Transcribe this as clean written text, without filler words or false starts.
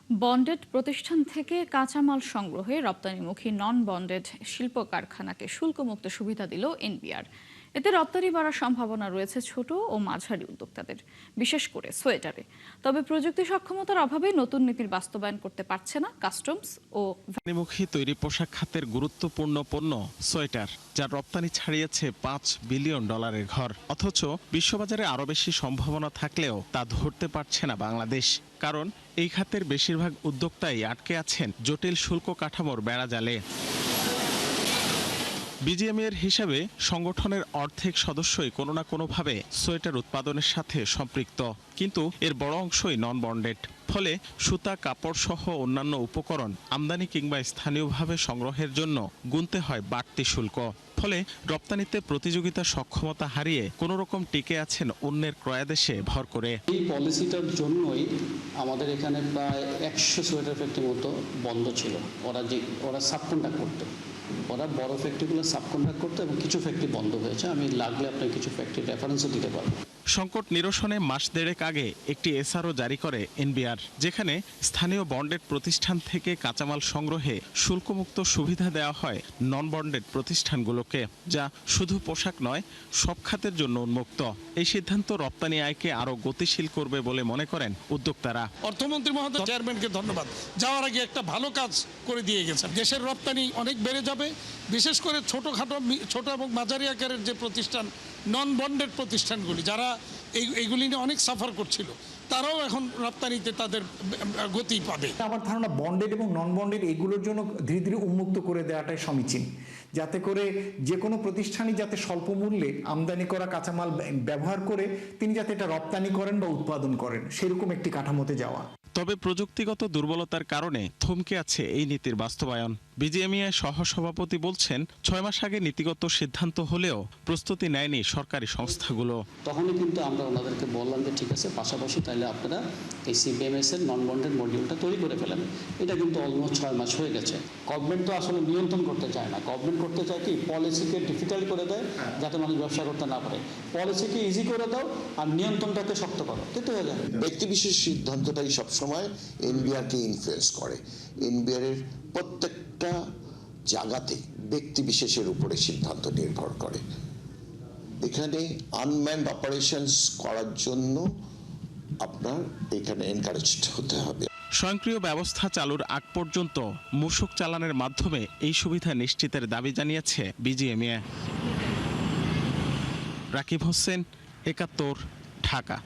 Bonded প্রতিষ্ঠান থেকে কাঁচামাল সংগ্রহে রপ্তানিমুখী নন বন্ডেড শিল্প কারখানাকে শুল্কমুক্ত সুবিধা দিল এনবিআর। এতে রপ্তানি বাড়ার সম্ভাবনা রয়েছে ছোট ও মাঝারি উদ্যোক্তাদের, বিশেষ করে সোয়েটারে। তবে প্রযুক্তি সক্ষমতার অভাবে নতুন নীতির বাস্তবায়ন করতে পারছে না কাস্টমস ও রপ্তানিমুখী তৈরি পোশাক খাতের গুরুত্বপূর্ণ পণ্য সোয়েটার, যার রপ্তানি ছাড়িয়েছে $5 বিলিয়ন ঘর। অথচ বিশ্ববাজারে আরও বেশি সম্ভাবনা থাকলেও তা ধরতে পারছে না বাংলাদেশ। কারণ এই খাতের বেশিরভাগ উদ্যোক্তাই আটকে আছেন জটিল শুল্ক কাঠামোর বেড়াজালে। বিজিএমইএর হিসাবে সংগঠনের অর্ধেক সদস্যই কোনো না কোনোভাবে সোয়েটার উৎপাদনের সাথে সম্পৃক্ত, কিন্তু এর বড় অংশই নন বন্ডেড। ফলে সুতা, কাপড় সহ অন্যান্য উপকরণ আমদানি কিংবা স্থানীয়ভাবে সংগ্রহের জন্য গুনতে হয় বাড়তি শুল্ক। ফলে রপ্তানিতে প্রতিযোগিতা সক্ষমতা হারিয়ে কোনো রকম টিকে আছেন অন্যের ক্রয়াদেশে ভর করে। এই পলিসিটার জন্যই আমাদের এখানে প্রায় 100 সোয়েটার ফ্যাক্টরি মতো বন্ধ ছিল। ওরা সাবকন্ট্রাক্ট করতো, ওরা বড় ফ্যাক্টরিগুলো সাবকন্ট্রাক্ট করতো এবং কিছু ফ্যাক্টরি বন্ধ হয়েছে। আমি লাগলে আপনার কিছু ফ্যাক্টরি রেফারেন্সও দিতে পারবো। সংকট নিরসনে মাস দেড়েক আগে একটি এসআরও জারি করে এনবিআর, যেখানে স্থানীয় বন্ডেড প্রতিষ্ঠান থেকে কাঁচামাল সংগ্রহে শুল্কমুক্ত সুবিধা দেওয়া হয় নন বন্ডেড প্রতিষ্ঠানগুলোকে, যা শুধু পোশাক নয়, সব খাতের জন্য উন্মুক্ত। এই সিদ্ধান্ত রপ্তানি আয়কে আরও গতিশীল করবে বলে মনে করেন উদ্যোক্তারা। অর্থমন্ত্রী মহোদয়, চেয়ারম্যানকে ধন্যবাদ, যাওয়ার আগে একটা ভালো কাজ করে দিয়ে গেছেন। দেশের রপ্তানি অনেক বেড়ে যাবে, বিশেষ করে ছোট এবং মাঝারি আকারের যে প্রতিষ্ঠান, নন বন্ডেড প্রতিষ্ঠানগুলি, যারা এইগুলি নিয়ে অনেক সাফার করছিল, তারাও এখন রপ্তানিতে তাদের গতি পাবে। আমার ধারণা বন্ডেড এবং নন বন্ডেড এগুলোর জন্য ধীরে ধীরে উন্মুক্ত করে দেওয়াটাই সমীচীন, যাতে করে যে কোনো প্রতিষ্ঠানই যাতে স্বল্প মূল্যে আমদানি করা কাঁচামাল ব্যবহার করে তিনি যাতে এটা রপ্তানি করেন বা উৎপাদন করেন, সেরকম একটি কাঠামোতে যাওয়া। তবে প্রযুক্তিগত দুর্বলতার কারণে থমকে আছে এই নীতির বাস্তবায়ন। বিজিএমইএ সহসভাপতি বলছেন, 6 মাস আগে নীতিগত সিদ্ধান্ত হলেও প্রস্তুতি নেয়নি সরকারি সংস্থাগুলো। তখনই কিন্তু আমরা ওনাদেরকে বললাম যে ঠিক আছে, পাশাপাশি তাহলে আপনারা এই সিবিএমএস এর নন বন্ডেড মডিউলটা তৈরি করে ফেলেন। এটা কিন্তু অলমোস্ট 6 মাস হয়ে গেছে। গভর্নমেন্ট তো আসলে নিয়ন্ত্রণ করতে চায় না। গভর্নমেন্ট করতে চায় কি, পলিসিকে ডিফিকাল্ট করে দেয় যাতে মানুষ ব্যবসা করতে না পারে। পলিসিকে ইজি করে দাও আর নিয়ন্ত্রণটাকে শক্ত করো, দিতে হয়ে যায়। ব্যক্তিবিশেষ সিদ্ধান্তটাই সবসময় এনবিআরকে ইনফ্লুয়েন্স করে। এনবিআরের প্রত্যেকটা জায়গাতে ব্যক্তি বিশেষের উপরে সিদ্ধান্ত নির্ভর করে। এখানে আনম্যান্ড অপারেশনস করার জন্য আপনার এখানে এনকারেজড হতে হবে। স্বয়ংক্রিয় ব্যবস্থা চালুর আগ পর্যন্ত মূসক চালানের মাধ্যমে এই সুবিধা নিশ্চিতের দাবি জানিয়েছে বিজিএমইএ। রাকিব হোসেন, 71, ঢাকা।